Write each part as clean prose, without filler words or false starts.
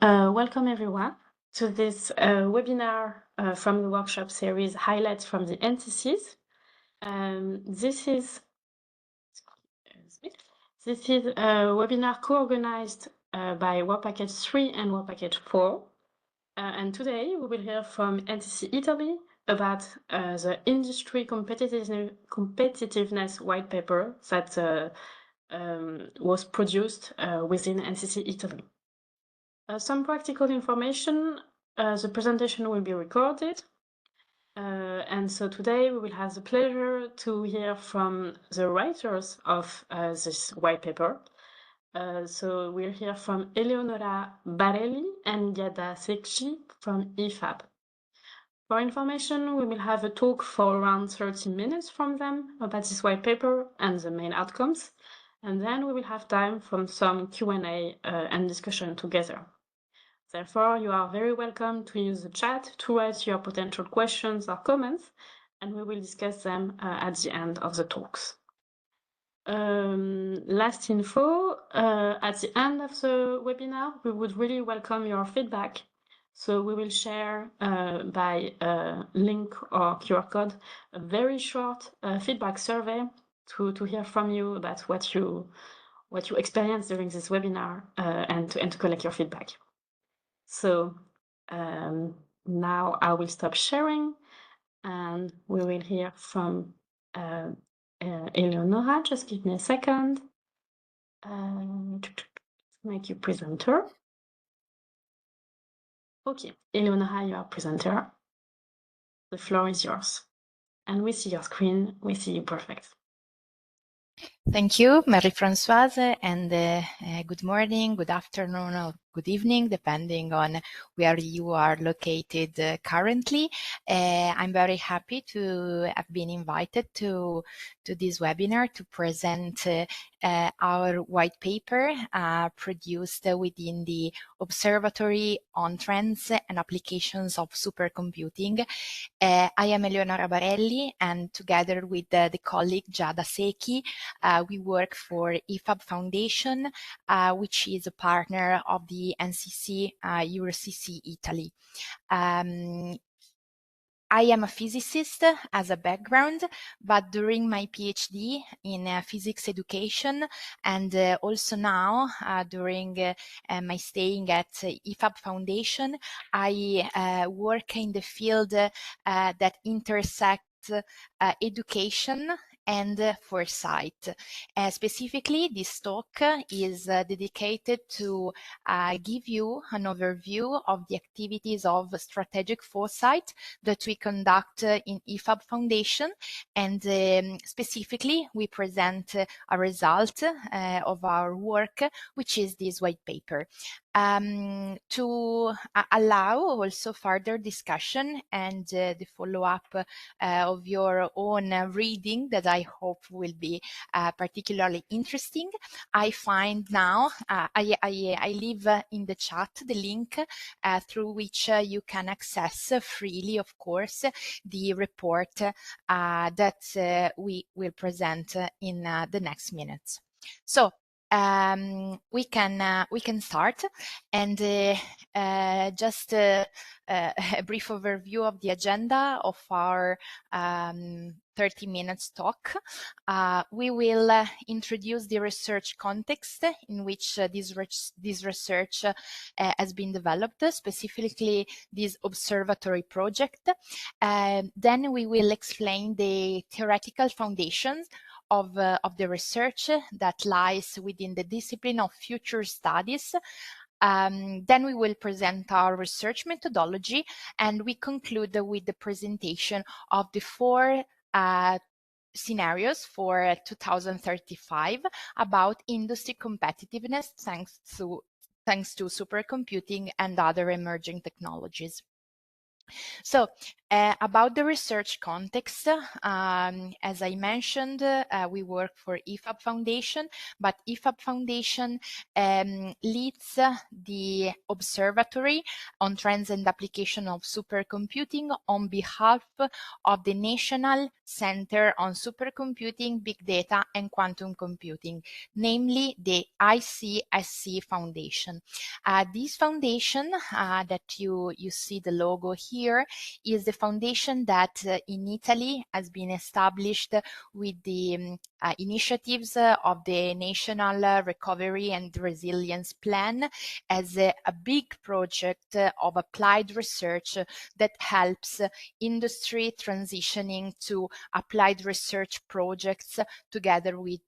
Welcome everyone to this webinar from the workshop series Highlights from the NCCs. This is a webinar co-organized by Work Package 3 and Work Package 4. And today we will hear from NCC Italy about the industry competitiveness white paper that was produced within NCC Italy. Some practical information. The presentation will be recorded. And so today we will have the pleasure to hear from the writers of this white paper. So we'll hear from Eleonora Barelli and Giada Sechi from IFAB. For information, we will have a talk for around 30 minutes from them about this white paper and the main outcomes. And then we will have time for some Q&A and discussion together. Therefore, you are very welcome to use the chat to write your potential questions or comments, and we will discuss them at the end of the talks. Last info, at the end of the webinar, we would really welcome your feedback. So we will share by link or QR code a very short feedback survey to hear from you about what you experienced during this webinar and to collect your feedback. So now I will stop sharing and we will hear from Eleonora. Just give me a second. Make you presenter. Okay, Eleonora, you are presenter. The floor is yours. And we see your screen, we see you perfect. Thank you, Marie-Françoise, and good morning, good afternoon, or good evening, depending on where you are located currently. I'm very happy to have been invited to this webinar to present our white paper produced within the Observatory on Trends and Applications of Supercomputing. I am Eleonora Barelli, and together with the colleague Giada Sechi, we work for IFAB Foundation, which is a partner of the NCC Italy. I am a physicist as a background, but during my PhD in physics education and also now during my staying at IFAB Foundation, I work in the field that intersects education and foresight. Specifically, this talk is dedicated to give you an overview of the activities of strategic foresight that we conduct in IFAB Foundation, and specifically we present a result of our work, which is this white paper. To allow also further discussion and the follow-up of your own reading that I hope will be particularly interesting, I find now, I leave in the chat the link through which you can access freely, of course, the report that we will present in the next minutes. So we can start, and just a brief overview of the agenda of our 30 minutes talk. We will introduce the research context in which this research has been developed, specifically this observatory project. Then we will explain the theoretical foundations of the research that lies within the discipline of future studies. Then we will present our research methodology, and we conclude with the presentation of the 4 scenarios for 2035 about industry competitiveness thanks to supercomputing and other emerging technologies. So About the research context, as I mentioned, we work for IFAB Foundation, but IFAB Foundation leads the Observatory on Trends and Application of Supercomputing on behalf of the National Center on Supercomputing, Big Data and Quantum Computing, namely the ICSC Foundation. This foundation that you see the logo here is the foundation that in Italy has been established with the initiatives of the National Recovery and Resilience Plan as a big project of applied research that helps industry transitioning to applied research projects together with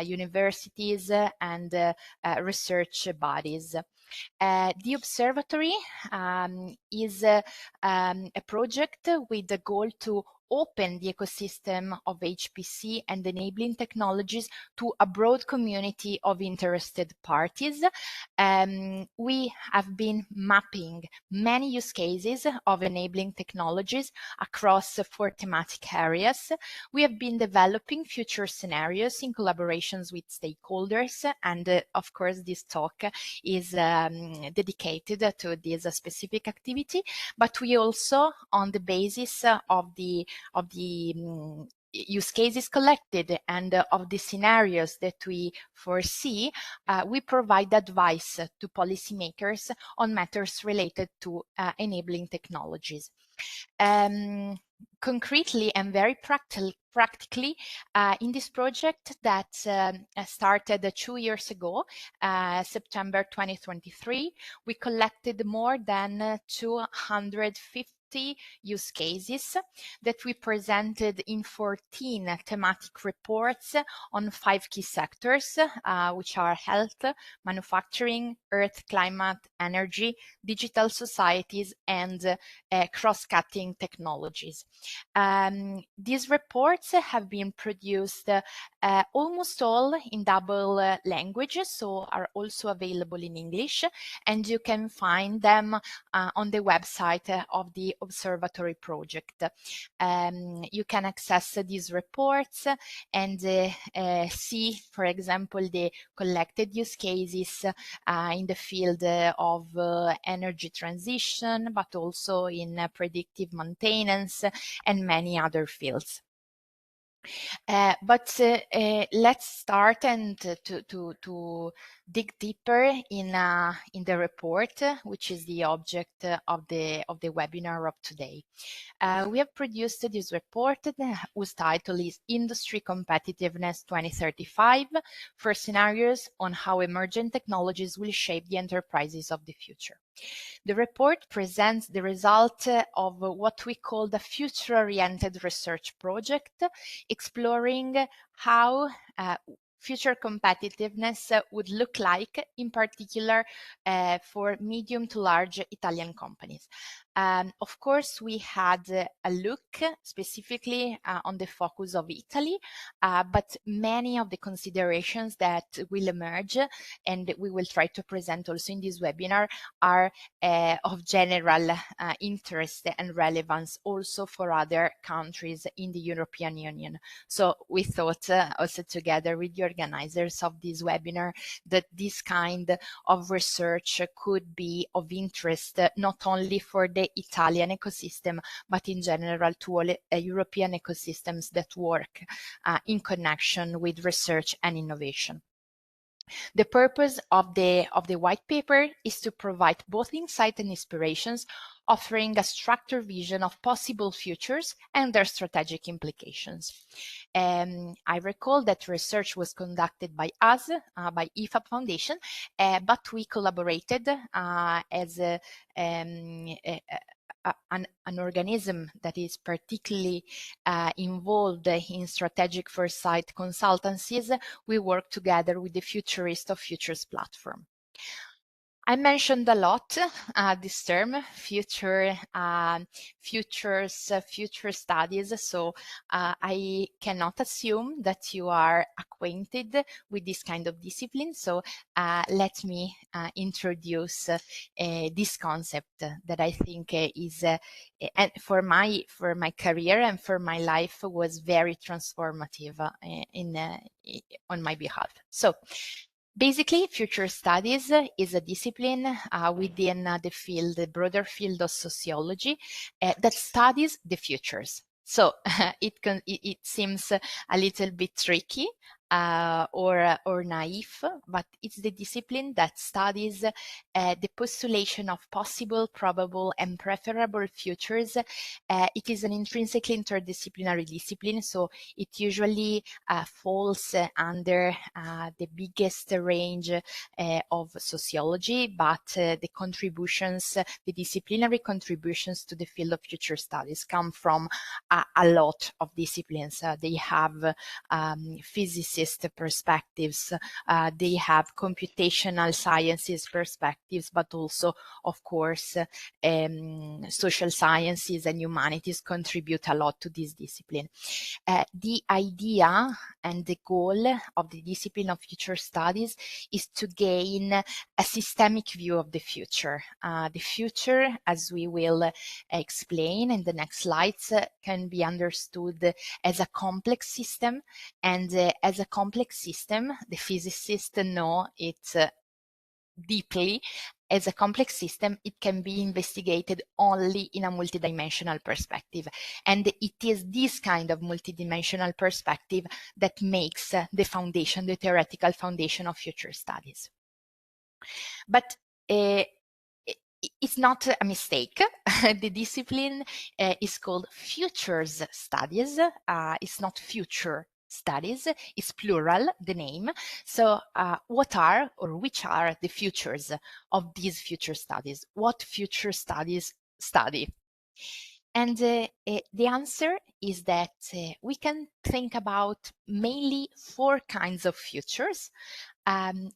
universities and research bodies. The observatory is a project with the goal to open the ecosystem of HPC and enabling technologies to a broad community of interested parties. We have been mapping many use cases of enabling technologies across 4 thematic areas. We have been developing future scenarios in collaborations with stakeholders, and of course this talk is dedicated to this specific activity, but we also, on the basis of the use cases collected and of the scenarios that we foresee, we provide advice to policymakers on matters related to enabling technologies. Concretely and very practically, in this project that started 2 years ago, September 2023, we collected more than 250 use cases that we presented in 14 thematic reports on 5 key sectors, which are health, manufacturing, earth, climate, energy, digital societies, and cross-cutting technologies. These reports have been produced almost all in double languages, so are also available in English, and you can find them on the website of the Observatory project. You can access these reports and see, for example, the collected use cases in the field of energy transition, but also in predictive maintenance and many other fields. But let's start and to dig deeper in the report, which is the object of the webinar of today. We have produced this report whose title is Industry Competitiveness 2035 for scenarios on how emerging technologies will shape the enterprises of the future. The report presents the result of what we call the future-oriented research project, exploring how future competitiveness would look like, in particular for medium to large Italian companies. Of course, we had a look specifically on the focus of Italy, but many of the considerations that will emerge and we will try to present also in this webinar are of general interest and relevance also for other countries in the European Union. So we thought also together with the organizers of this webinar that this kind of research could be of interest not only for the Italian ecosystem, but in general to all European ecosystems that work in connection with research and innovation. The purpose of the white paper is to provide both insight and inspirations, offering a structured vision of possible futures and their strategic implications. I recall that research was conducted by us, by IFAB Foundation, but we collaborated as an organism that is particularly involved in strategic foresight consultancies. We work together with the Futurist of Futures platform. I mentioned a lot this term, future studies. So I cannot assume that you are acquainted with this kind of discipline. So let me introduce this concept that I think is, and for my career and for my life, was very transformative on my behalf. So basically, future studies is a discipline within the broader field of sociology that studies the futures. So it seems a little bit tricky or naive, but it's the discipline that studies the postulation of possible, probable, and preferable futures. It is an intrinsically interdisciplinary discipline, so it usually falls under the biggest range of sociology, but the contributions, the disciplinary contributions to the field of future studies come from a lot of disciplines. They have physicist perspectives, they have computational sciences perspectives, but also, of course, social sciences and humanities contribute a lot to this discipline. The idea and the goal of the discipline of future studies is to gain a systemic view of the future. The future, as we will explain in the next slides, can be understood as a complex system, and as a complex system, the physicists know it deeply. As a complex system, it can be investigated only in a multidimensional perspective. And it is this kind of multidimensional perspective that makes the foundation, the theoretical foundation of future studies. But it's not a mistake. The discipline is called futures studies. It's not future studies, it's plural, the name. So what are or which are the futures of these future studies? What future studies study? And the answer is that we can think about mainly 4 kinds of futures.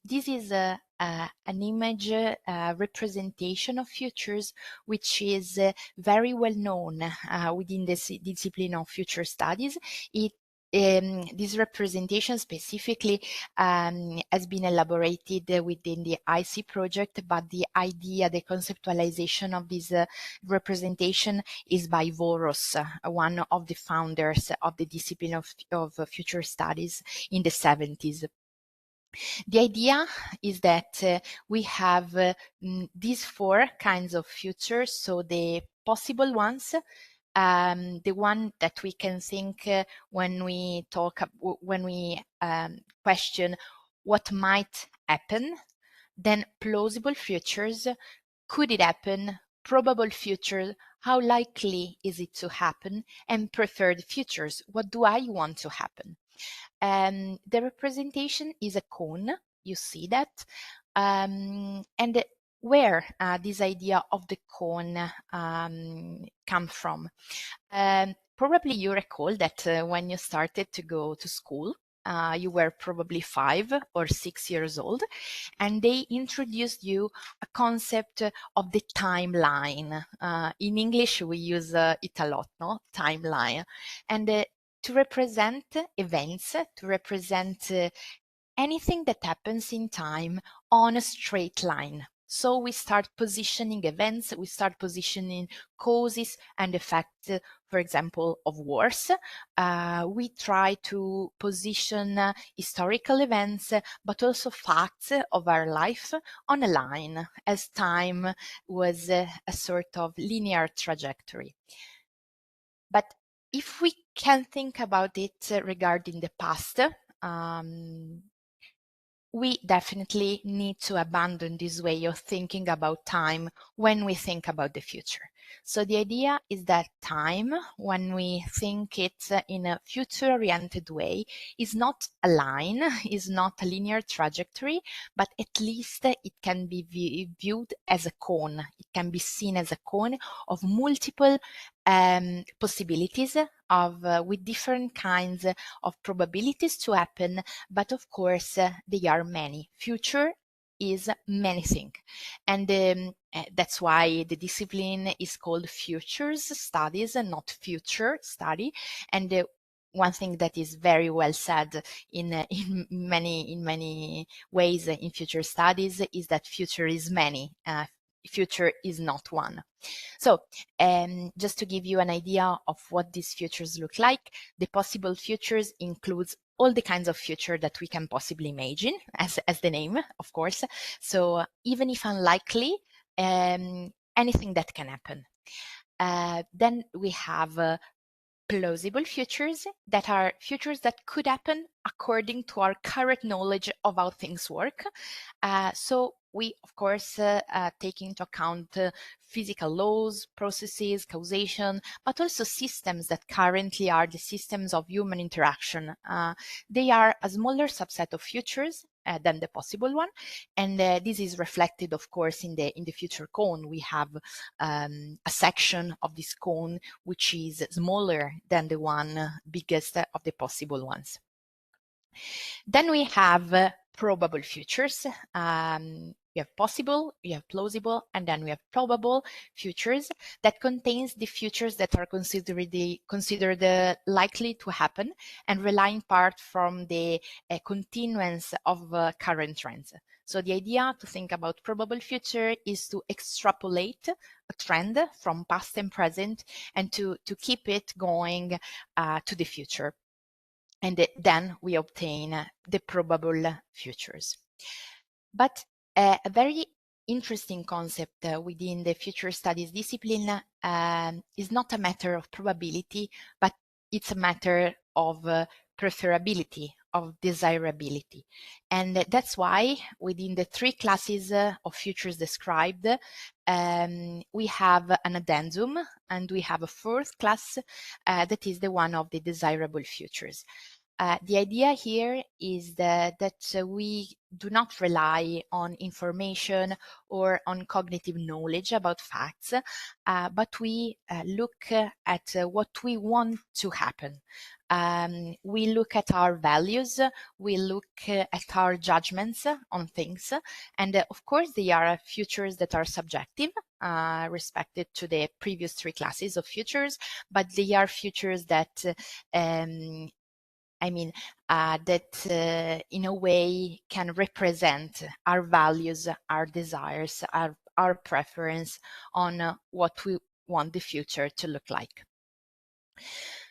This is an image representation of futures, which is very well known within the discipline of future studies. This representation specifically has been elaborated within the IC project, but the idea, the conceptualization of this representation is by Voros, one of the founders of the discipline of future studies in the 70s. The idea is that we have these 4 kinds of futures. So the possible ones, the one that we can think when we question what might happen, then plausible futures, could it happen, probable futures, how likely is it to happen, and preferred futures, what do I want to happen. The representation is a cone, you see that, and where this idea of the cone come from. Probably you recall that when you started to go to school, you were probably 5 or 6 years old, and they introduced you a concept of the timeline. In English, we use it a lot, no? Timeline. And to represent events, to represent anything that happens in time on a straight line. So we start positioning events, we start positioning causes and effects, for example, of wars. We try to position historical events, but also facts of our life on a line, as time was a sort of linear trajectory. But if we can think about it regarding the past, we definitely need to abandon this way of thinking about time when we think about the future. So the idea is that time, when we think it in a future-oriented way, is not a line, is not a linear trajectory, but at least it can be viewed as a cone. It can be seen as a cone of multiple possibilities with different kinds of probabilities to happen, but of course they are many. Future is many things. And that's why the discipline is called futures studies and not future study. And one thing that is very well said in many ways in future studies is that future is many, future is not one. So just to give you an idea of what these futures look like, the possible futures includes all the kinds of future that we can possibly imagine, as the name, of course. So even if unlikely, anything that can happen. Then we have plausible futures, that are futures that could happen according to our current knowledge of how things work. So we, of course, take into account physical laws, processes, causation, but also systems that currently are the systems of human interaction. They are a smaller subset of futures than the possible one, and this is reflected, of course, in the future cone. We have a section of this cone which is smaller than the one biggest of the possible ones. Then we have probable futures. We have possible, we have plausible, and then we have probable futures that contains the futures that are considered likely to happen and rely in part from the continuance of current trends. So the idea to think about probable future is to extrapolate a trend from past and present and to keep it going to the future. And then we obtain the probable futures. But a very interesting concept within the future studies discipline is not a matter of probability, but it's a matter of preferability, of desirability. And that's why within the three classes of futures described, we have an addendum, and we have a fourth class that is the one of the desirable futures. The idea here is that we do not rely on information or on cognitive knowledge about facts, but we look at what we want to happen. We look at our values, we look at our judgments on things, and of course they are futures that are subjective, respected to the previous three classes of futures, but they are futures that that in a way can represent our values, our desires, our preference on what we want the future to look like.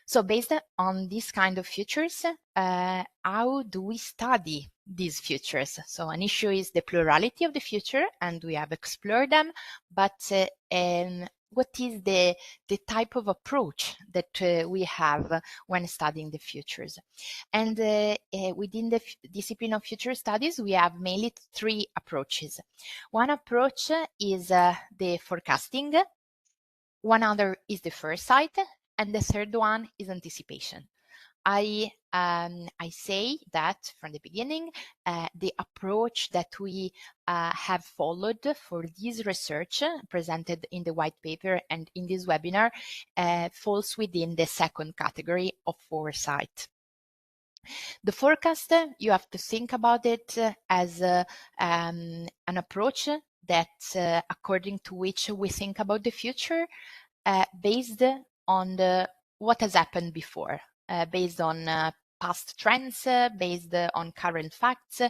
So based on this kind of futures, how do we study these futures? So an issue is the plurality of the future, and we have explored them, but what is the type of approach that we have when studying the futures? And within the discipline of future studies, we have mainly three approaches. One approach is the forecasting, one other is the foresight, and the third one is anticipation. I say that from the beginning, the approach that we have followed for this research presented in the white paper and in this webinar falls within the second category of foresight. The forecast, you have to think about it as an approach that according to which we think about the future based on what has happened before. Based on past trends, based on current facts,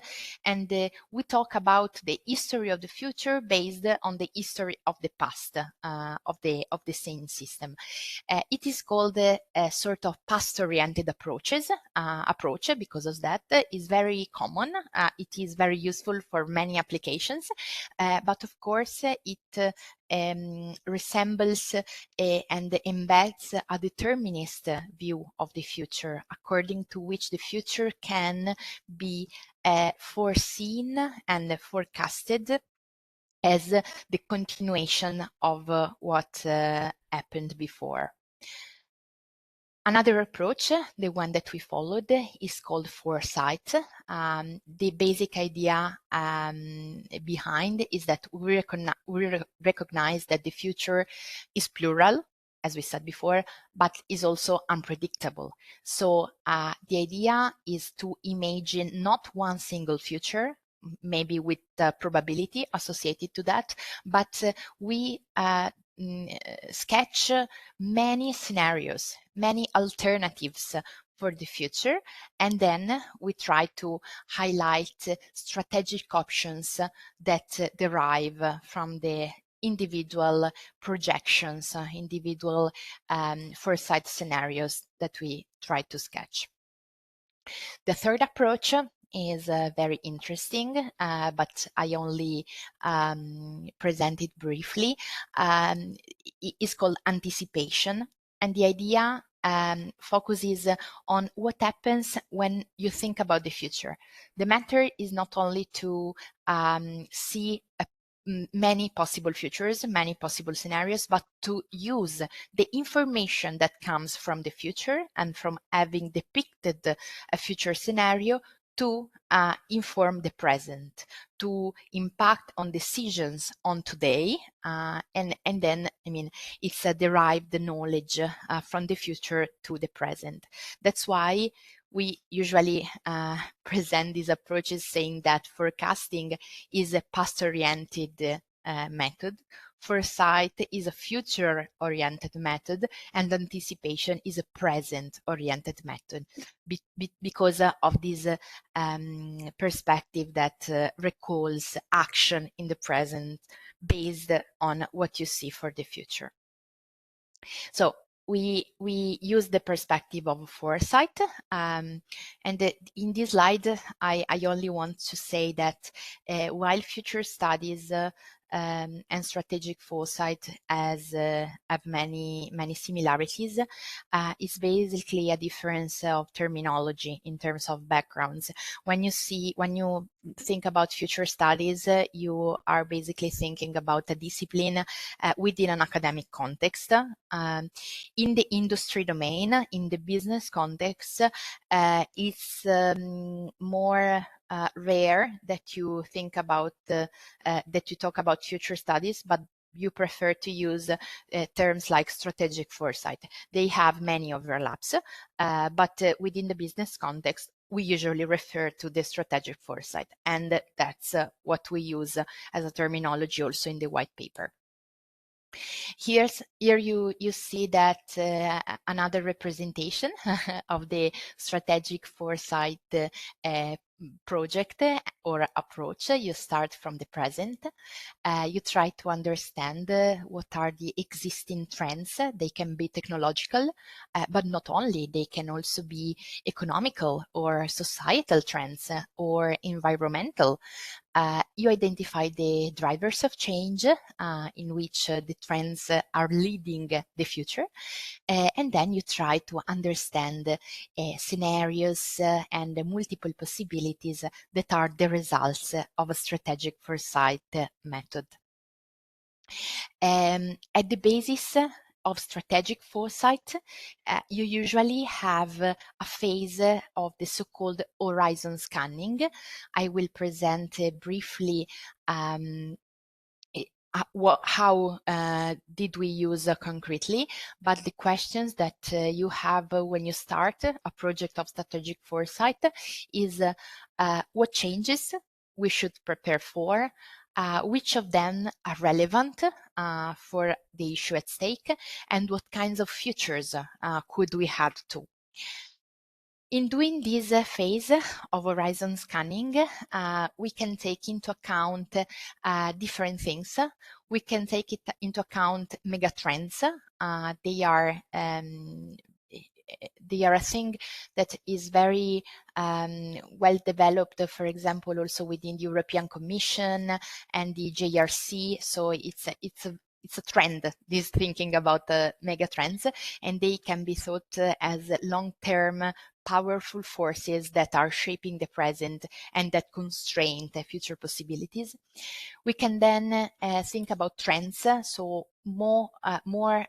and we talk about the history of the future based on the history of the past of the same system. It is called a sort of past-oriented approach because of that is very common. It is very useful for many applications, but of course it resembles and embeds a determinist view of the future, according to which the future can be foreseen and forecasted as the continuation of what happened before. Another approach, the one that we followed, is called foresight. The basic idea behind is that we recognize that the future is plural, as we said before, but is also unpredictable. So the idea is to imagine not one single future, maybe with probability associated to that, but we sketch many scenarios, many alternatives for the future, and then we try to highlight strategic options that derive from the individual projections, individual foresight scenarios that we try to sketch. The third approach is very interesting, but I only present it briefly. It's called anticipation, and the idea focuses on what happens when you think about the future. The matter is not only to see many possible futures, many possible scenarios, but to use the information that comes from the future and from having depicted a future scenario to inform the present, to impact on decisions on today, and then, I mean, it's a derived knowledge from the future to the present. That's why we usually present these approaches saying that forecasting is a past-oriented method, foresight is a future-oriented method, and anticipation is a present-oriented method because of this perspective that recalls action in the present based on what you see for the future. So we use the perspective of foresight, and in this slide I only want to say that while future studies and strategic foresight have many similarities, it's basically a difference of terminology in terms of backgrounds. When you think about future studies, you are basically thinking about a discipline within an academic context. In the industry domain, in the business context, it's more rare that you think about that you talk about future studies, but you prefer to use terms like strategic foresight. They have many overlaps, but within the business context, we usually refer to the strategic foresight, and that's what we use as a terminology also in the white paper. Here you see that another representation of the strategic foresight project or approach. You start from the present. You try to understand what are the existing trends. They can be technological, but not only. They can also be economical or societal trends or environmental. You identify the drivers of change in which the trends are leading the future, and then you try to understand scenarios and multiple possibilities that are the results of a strategic foresight method. At the basis of strategic foresight, you usually have a phase of the so-called horizon scanning. I will present briefly how did we use concretely, but the questions that you have when you start a project of strategic foresight is what changes we should prepare for, which of them are relevant for the issue at stake, and what kinds of futures could we have to. In doing this phase of horizon scanning, we can take into account different things. We can take it into account megatrends. They are a thing that is very well developed, for example, also within the European Commission and the JRC. So it's a trend, this thinking about megatrends, and they can be thought as long-term powerful forces that are shaping the present and that constrain the future possibilities. We can then think about trends, so more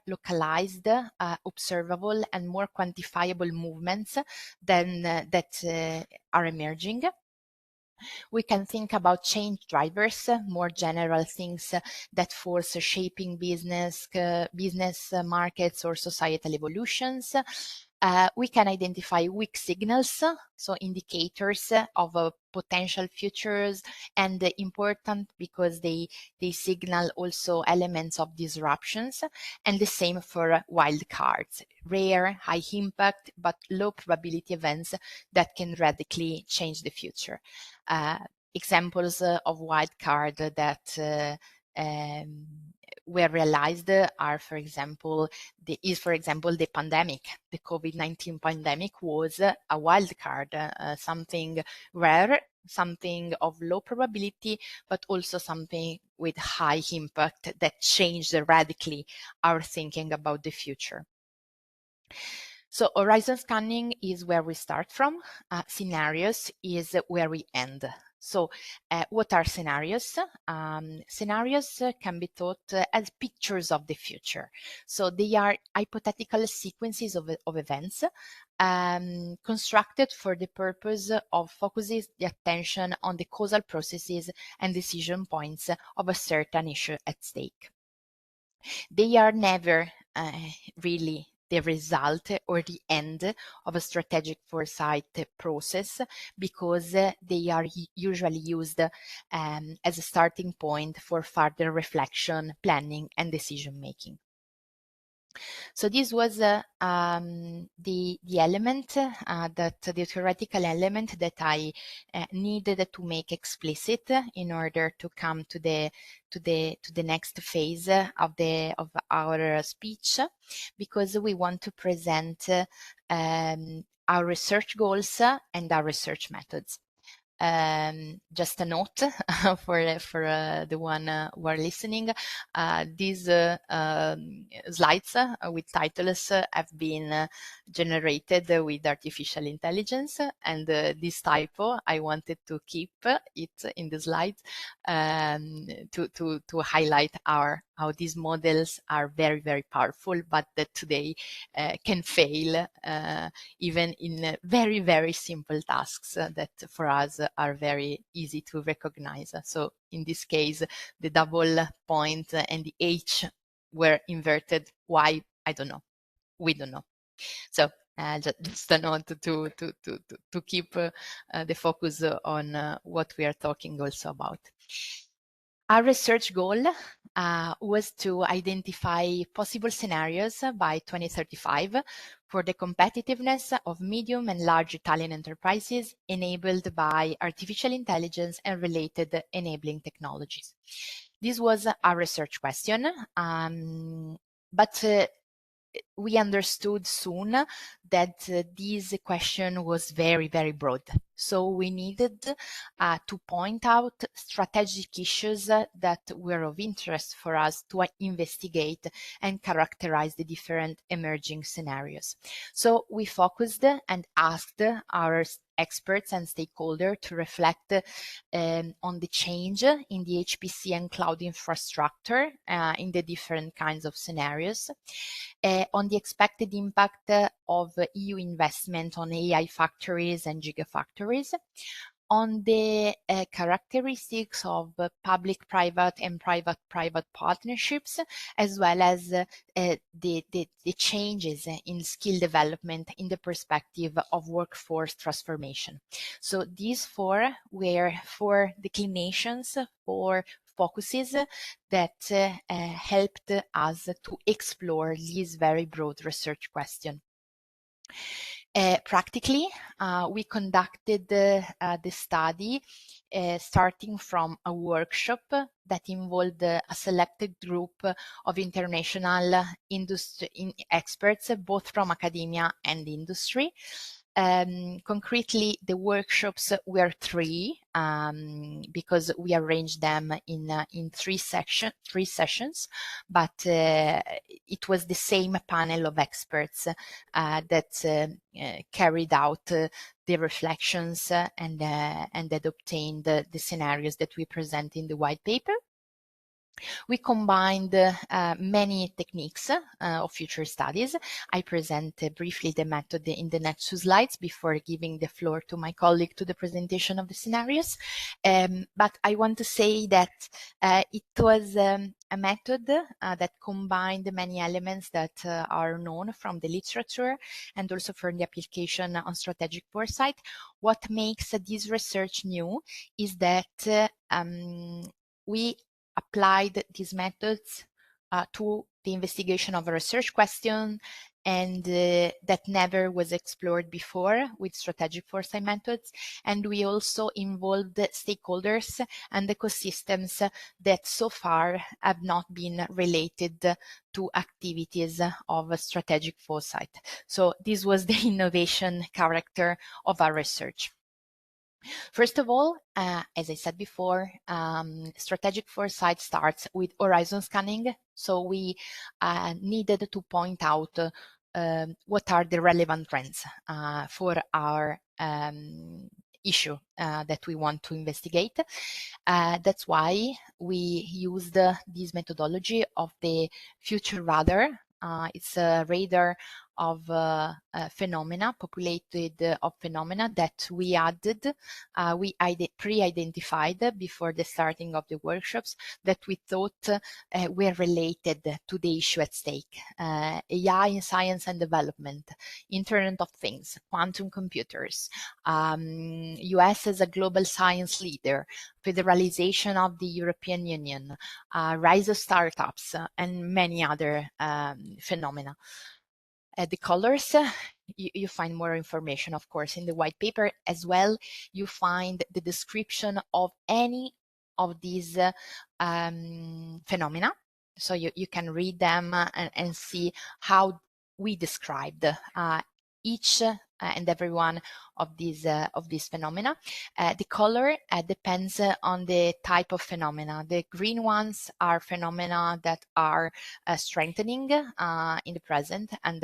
localized, observable, and more quantifiable movements than that are emerging. We can think about change drivers, more general things that force shaping business markets or societal evolutions. We can identify weak signals, so indicators of potential futures, and important because they signal also elements of disruptions, and the same for wild cards, rare, high impact, but low probability events that can radically change the future. Examples of wild card that were realized are, for example, the pandemic. The COVID-19 pandemic was a wild card, something rare, something of low probability, but also something with high impact that changed radically our thinking about the future. So horizon scanning is where we start from. Scenarios is where we end. So what are scenarios? Scenarios can be thought as pictures of the future. So they are hypothetical sequences of events constructed for the purpose of focusing the attention on the causal processes and decision points of a certain issue at stake. They are never really the result or the end of a strategic foresight process, because they are usually used as a starting point for further reflection, planning, and decision making. So this was the element the theoretical element that I needed to make explicit in order to come to the next phase of our speech, because we want to present our research goals and our research methods. Just a note for the one who are listening, these slides with titles have been generated with artificial intelligence, and this typo I wanted to keep it in the slides to highlight how these models are very, very powerful, but that today can fail even in very, very simple tasks that for us are very easy to recognize. So in this case, the double point and the H were inverted. Why? I don't know. We don't know. So just a note to keep the focus on what we are talking also about. Our research goal was to identify possible scenarios by 2035 for the competitiveness of medium and large Italian enterprises enabled by artificial intelligence and related enabling technologies. This was our research question, but we understood soon that this question was very, very broad. So we needed to point out strategic issues that were of interest for us to investigate and characterize the different emerging scenarios. So we focused and asked our experts and stakeholders to reflect on the change in the HPC and cloud infrastructure in the different kinds of scenarios, on the expected impact of EU investment on AI factories and gigafactories, on the characteristics of public-private and private-private partnerships, as well as the changes in skill development in the perspective of workforce transformation. So these four were four declinations, four focuses that helped us to explore this very broad research question. Practically, we conducted the study starting from a workshop that involved a selected group of international industry experts, both from academia and industry. Concretely, the workshops were three because we arranged them in three sessions, but it was the same panel of experts that carried out the reflections and that obtained the scenarios that we present in the white paper. We combined many techniques of future studies. I present briefly the method in the next 2 slides before giving the floor to my colleague to the presentation of the scenarios. But I want to say that it was a method that combined many elements that are known from the literature and also from the application on strategic foresight. What makes this research new is that we applied these methods to the investigation of a research question and that never was explored before with strategic foresight methods. And we also involved stakeholders and ecosystems that so far have not been related to activities of strategic foresight. So this was the innovation character of our research. First of all, as I said before, strategic foresight starts with horizon scanning. So we needed to point out what are the relevant trends for our issue that we want to investigate. That's why we used this methodology of the future radar. It's a radar of phenomena, populated of phenomena that we added, we pre-identified before the starting of the workshops that we thought were related to the issue at stake. AI in science and development, Internet of Things, quantum computers, US as a global science leader, federalization of the European Union, rise of startups, and many other phenomena. The colors, you find more information, of course, in the white paper as well. You find the description of any of these phenomena. So you can read them and see how we described each and every one of these phenomena. The color depends on the type of phenomena. The green ones are phenomena that are strengthening in the present and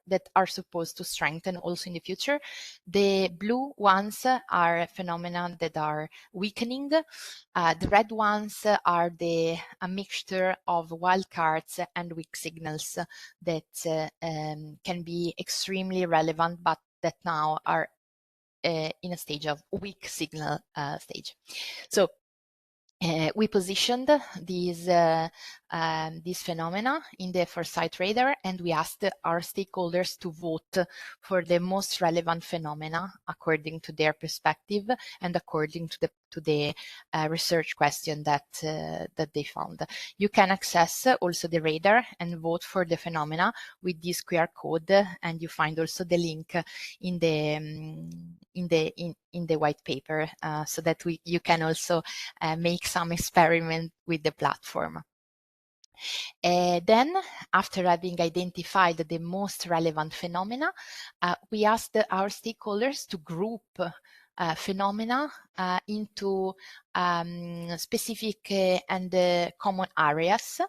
that are supposed to strengthen also in the future. The blue ones are phenomena that are weakening. The red ones are a mixture of wildcards and weak signals that can be extremely relevant, but that now are in a stage of weak signal stage. So we positioned these phenomena in the foresight radar, and we asked our stakeholders to vote for the most relevant phenomena according to their perspective and according to the research question that they found. You can access also the radar and vote for the phenomena with this QR code, and you find also the link in the white paper so that you can also make some experiment with the platform. Then, after having identified the most relevant phenomena, we asked our stakeholders to group phenomena into specific and common areas,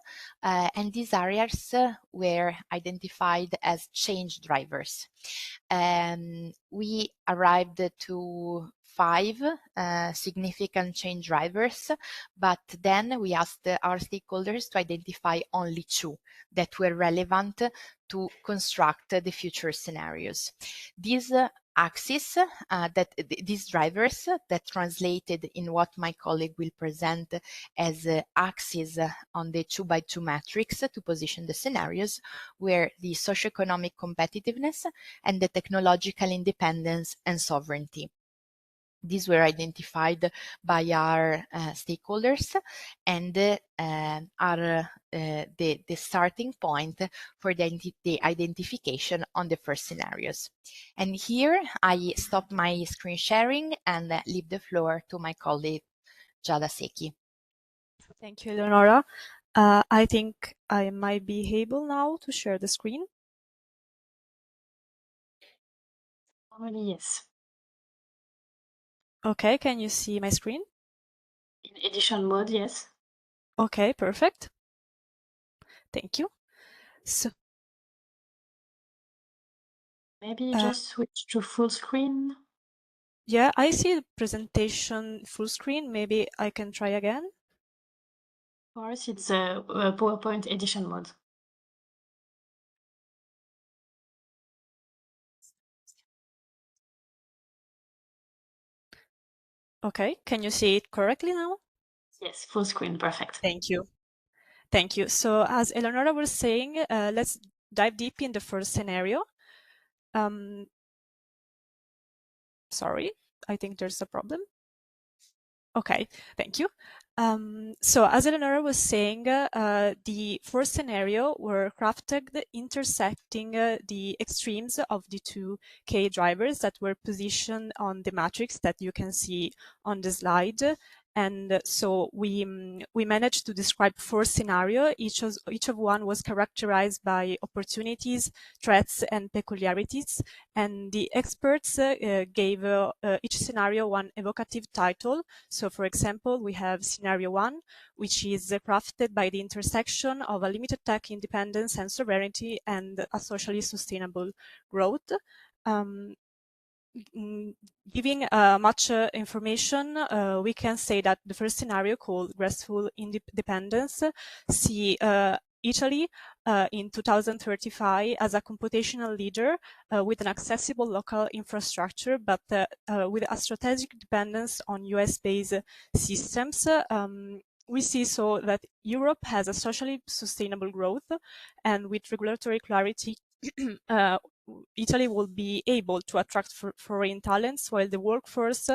and these areas were identified as change drivers. We arrived to 5 significant change drivers, but then we asked our stakeholders to identify only 2 that were relevant to construct the future scenarios. These axes, these drivers that translated in what my colleague will present as axes on the 2x2 matrix to position the scenarios, were the socioeconomic competitiveness and the technological independence and sovereignty. These were identified by our stakeholders and are the starting point for the identification on the first scenarios. And here I stop my screen sharing and leave the floor to my colleague, Giada Sechi. Thank you, Eleonora. I think I might be able now to share the screen. Yes. Okay, can you see my screen? In edition mode, yes. Okay, perfect. Thank you. So maybe just switch to full screen. Yeah, I see the presentation full screen. Maybe I can try again. For us, it's a PowerPoint edition mode. Okay, can you see it correctly now? Yes, full screen, perfect. Thank you. Thank you. So as Eleonora was saying, let's dive deep in the first scenario. Sorry, I think there's a problem. Okay, thank you. So as Eleonora was saying, the first scenario were crafted intersecting the extremes of the two K drivers that were positioned on the matrix that you can see on the slide. And so we managed to describe four scenarios. Each of one was characterized by opportunities, threats, and peculiarities. And the experts gave each scenario one evocative title. So, for example, we have scenario 1, which is crafted by the intersection of a limited tech independence and sovereignty and a socially sustainable growth. Giving much information, we can say that the first scenario, called graceful independence, see Italy in 2035 as a computational leader with an accessible local infrastructure, but with a strategic dependence on US-based systems. We see so that Europe has a socially sustainable growth, and with regulatory clarity, Italy will be able to attract foreign talents, while the workforce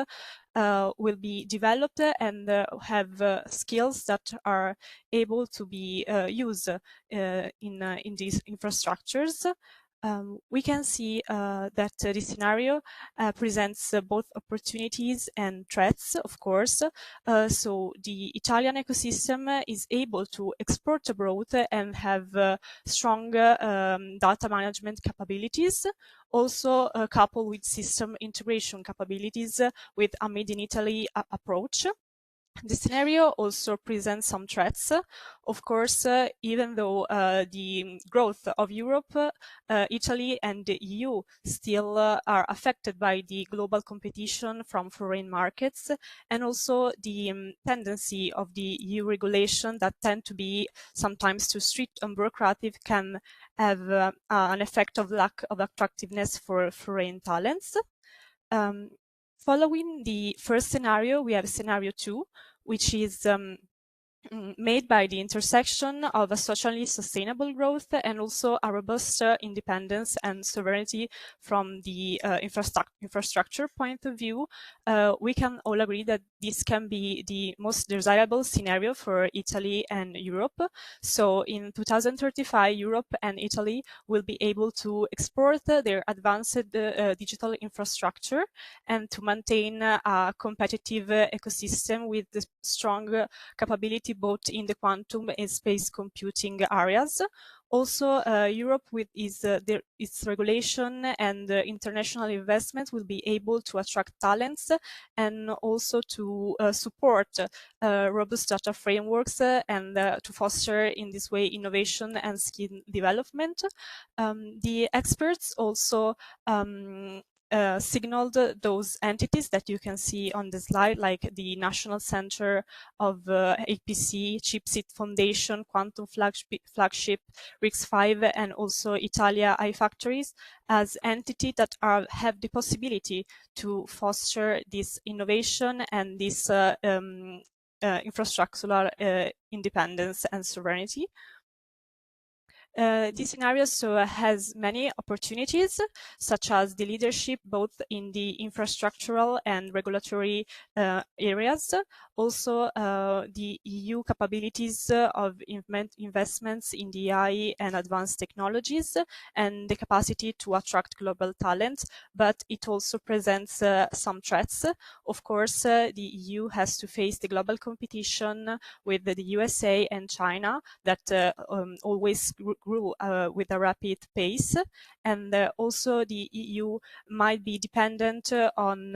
will be developed and have skills that are able to be used in these infrastructures. We can see that this scenario presents both opportunities and threats, of course. So the Italian ecosystem is able to export abroad and have strong data management capabilities, also coupled with system integration capabilities with a Made in Italy approach. The scenario also presents some threats. Of course, even though the growth of Europe, Italy and the EU still are affected by the global competition from foreign markets, and also the tendency of the EU regulation that tend to be sometimes too strict and bureaucratic can have an effect of lack of attractiveness for foreign talents. Following the first scenario, we have scenario 2, which is made by the intersection of a socially sustainable growth and also a robust independence and sovereignty from the infrastructure point of view. We can all agree that this can be the most desirable scenario for Italy and Europe. So in 2035, Europe and Italy will be able to export their advanced digital infrastructure and to maintain a competitive ecosystem with the strong capability both in the quantum and space computing areas. Also, Europe, with its regulation and international investment, will be able to attract talents and also to support robust data frameworks and to foster in this way innovation and skill development. The experts also signaled those entities that you can see on the slide, like the National Center of APC, Chipset Foundation, Quantum Flagship, RIX5, and also Italia iFactories, as entities that have the possibility to foster this innovation and this infrastructural independence and sovereignty. This scenario has many opportunities, such as the leadership both in the infrastructural and regulatory areas. Also, the EU capabilities of investments in the AI and advanced technologies, and the capacity to attract global talent. But it also presents some threats. Of course, the EU has to face the global competition with the USA and China that always grew with a rapid pace, and also the EU might be dependent on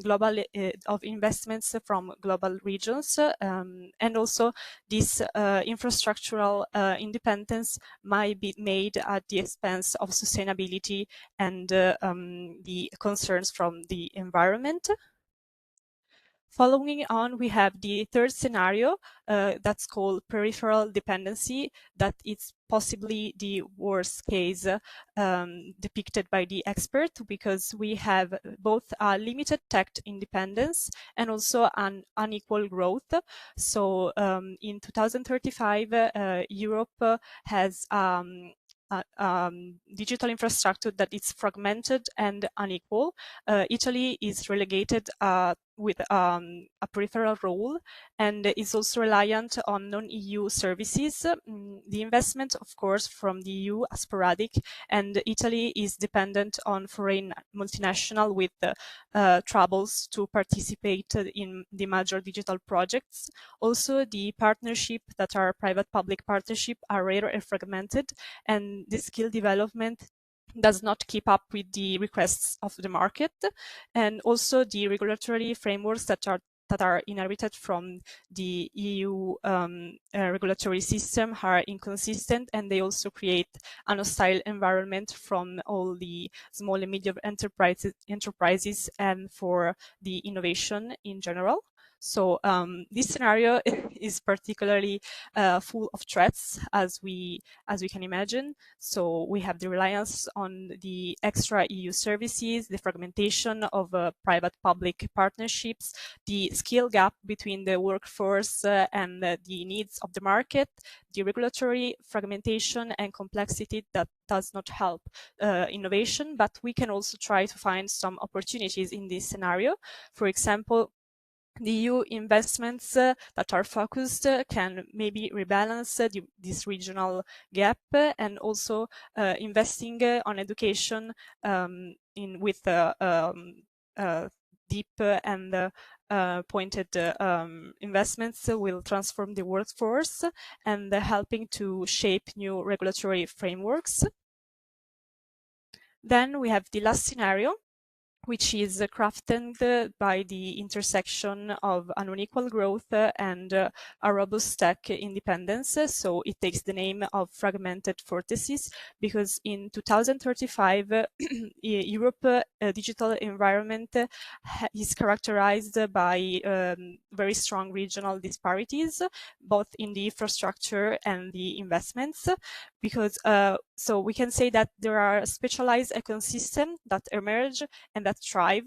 global of investments from global regions, and also this infrastructural independence might be made at the expense of sustainability and the concerns from the environment. Following on, we have the third scenario that's called peripheral dependency, that is possibly the worst case depicted by the expert, because we have both a limited tech independence and also an unequal growth. So in 2035, Europe has digital infrastructure that is fragmented and unequal. Italy is relegated with a peripheral role and is also reliant on non-EU services. The investment, of course, from the EU are sporadic, and Italy is dependent on foreign multinational with troubles to participate in the major digital projects. Also, the partnership that are private-public partnership are rare and fragmented, and the skill development does not keep up with the requests of the market, and also the regulatory frameworks that are inherited from the EU regulatory system are inconsistent, and they also create an hostile environment from all the small and medium enterprises and for the innovation in general. So this scenario is particularly full of threats, as we can imagine. So we have the reliance on the extra EU services, the fragmentation of private-public partnerships, the skill gap between the workforce and the needs of the market, the regulatory fragmentation and complexity that does not help innovation. But we can also try to find some opportunities in this scenario. For example, the EU investments that are focused can maybe rebalance this regional gap, and also investing on education with deep and pointed investments will transform the workforce and helping to shape new regulatory frameworks. Then we have the last scenario, which is crafted by the intersection of an unequal growth and a robust tech independence. So it takes the name of fragmented vortices, because in 2035, Europe digital environment is characterized by very strong regional disparities, both in the infrastructure and the investments, because so we can say that there are specialized ecosystems that emerge and that thrive,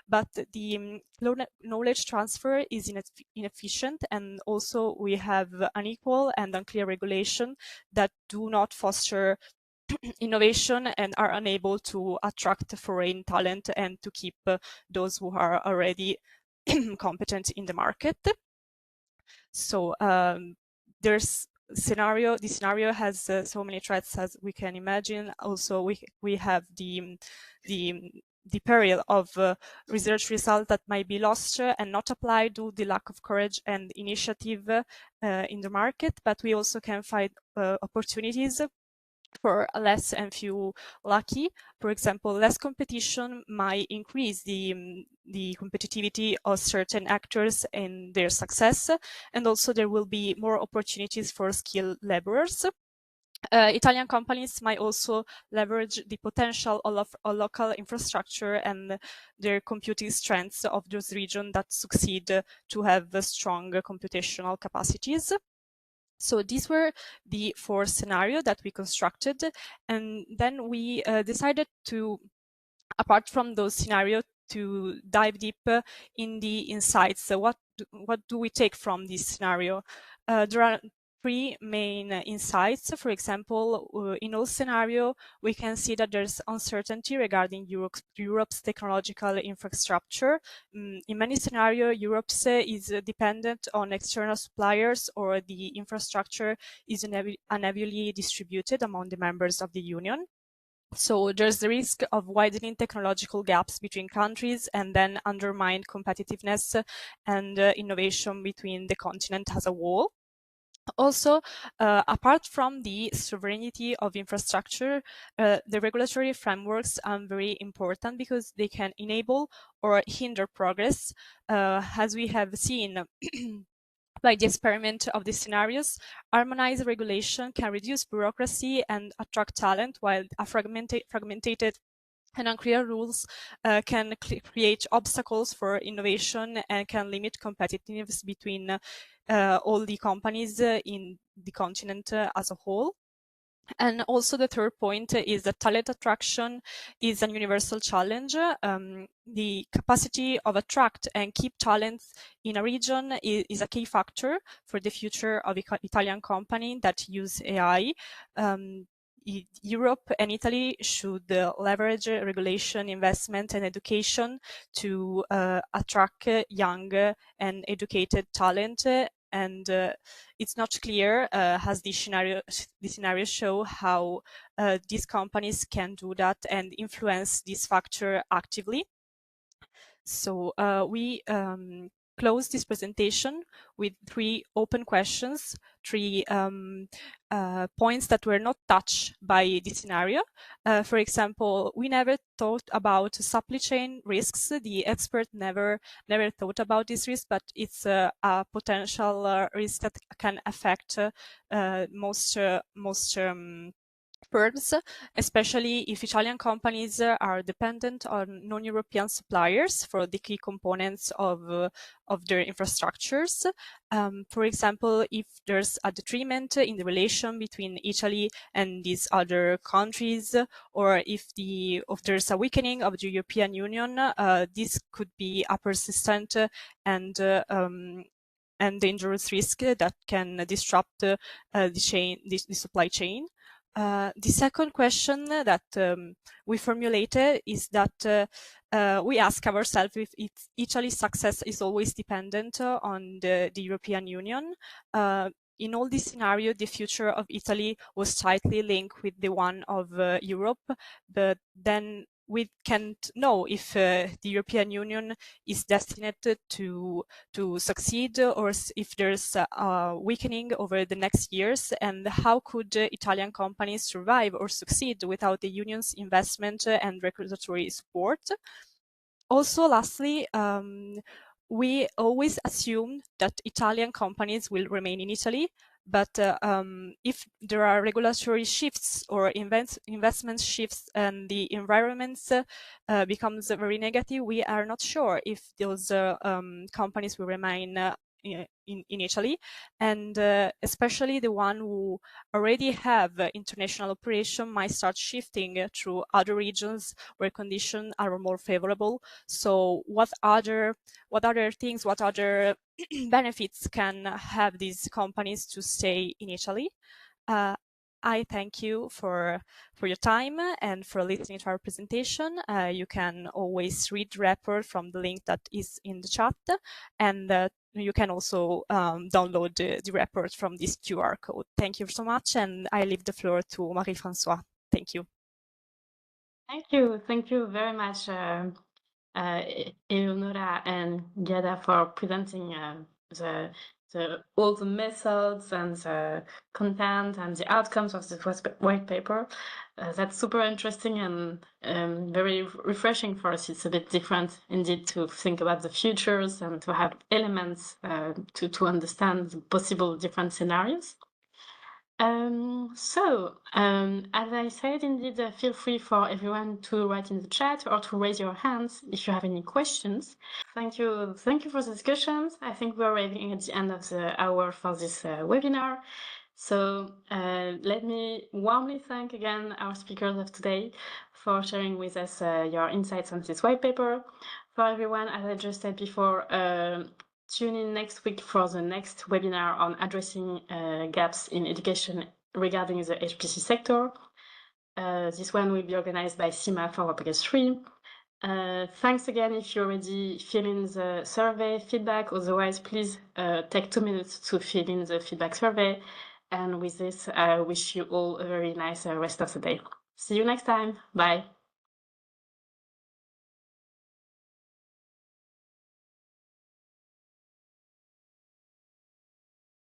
but the knowledge transfer is inefficient, and also we have unequal and unclear regulation that do not foster innovation and are unable to attract foreign talent and to keep those who are already competent in the market. So this scenario has so many threats, as we can imagine. Also, we have the peril of research results that might be lost and not applied due to the lack of courage and initiative in the market. But we also can find opportunities for less and few lucky. For example, less competition might increase the competitivity of certain actors and their success, and also there will be more opportunities for skilled laborers. Italian companies might also leverage the potential of local infrastructure and their computing strengths of those regions that succeed to have strong computational capacities. So these were the 4 scenarios that we constructed, and then we decided to, apart from those scenarios, to dive deep in the insights. So what do we take from this scenario? There are 3 main insights. For example, in all scenarios, we can see that there's uncertainty regarding Europe's technological infrastructure. In many scenarios, Europe is dependent on external suppliers, or the infrastructure is unevenly distributed among the members of the Union. So there's the risk of widening technological gaps between countries and then undermine competitiveness and innovation between the continent as a whole. Also, apart from the sovereignty of infrastructure, the regulatory frameworks are very important because they can enable or hinder progress. As we have seen by the experiment of these scenarios, harmonized regulation can reduce bureaucracy and attract talent, while a fragmented And unclear rules can create obstacles for innovation and can limit competitiveness between all the companies in the continent as a whole. And also the third point is that talent attraction is a universal challenge. The capacity of attract and keep talents in a region is a key factor for the future of Italian companies that use AI. Europe and Italy should leverage regulation, investment, and education to attract young and educated talent. And it's not clear, as the scenario show, how these companies can do that and influence this factor actively. So we close this presentation with 3 open questions, 3 points that were not touched by this scenario. For example, we never thought about supply chain risks. The expert never thought about this risk, but it's a potential risk that can affect most firms, especially if Italian companies are dependent on non-European suppliers for the key components of their infrastructures. For example, if there's a detriment in the relation between Italy and these other countries, or if there's a weakening of the European Union, this could be a persistent and dangerous risk that can disrupt the supply chain. The second question that we formulated is that we ask ourselves if Italy's success is always dependent on the European Union. In all this scenario, the future of Italy was tightly linked with the one of Europe, but then we can't know if the European Union is destined to succeed, or if there's a weakening over the next years, and how could Italian companies survive or succeed without the Union's investment and regulatory support. Also, lastly, we always assume that Italian companies will remain in Italy, but if there are regulatory shifts or investment shifts and the environment becomes very negative, we are not sure if those companies will remain in Italy, and especially the one who already have international operation might start shifting through other regions where conditions are more favorable. So what other benefits can have these companies to stay in Italy? I thank you for your time and for listening to our presentation. You can always read the report from the link that is in the chat, and you can also download the report from this QR code. Thank you so much, and I leave the floor to Marie-Françoise. Thank you. Thank you very much, Eleonora and Giada, for presenting all the methods and the content and the outcomes of this white paper. That's super interesting and very refreshing for us. It's a bit different indeed to think about the futures and to have elements to understand the possible different scenarios. As I said, indeed, feel free for everyone to write in the chat or to raise your hands if you have any questions. Thank you for the discussions. I think we're arriving at the end of the hour for this webinar. So let me warmly thank again our speakers of today for sharing with us your insights on this white paper. For everyone, as I just said before, tune in next week for the next webinar on addressing gaps in education regarding the HPC sector. This one will be organized by CIMA for WordPress 3. Thanks again if you already fill in the survey feedback. Otherwise, please take 2 minutes to fill in the feedback survey. And with this, I wish you all a very nice rest of the day. See you next time. Bye.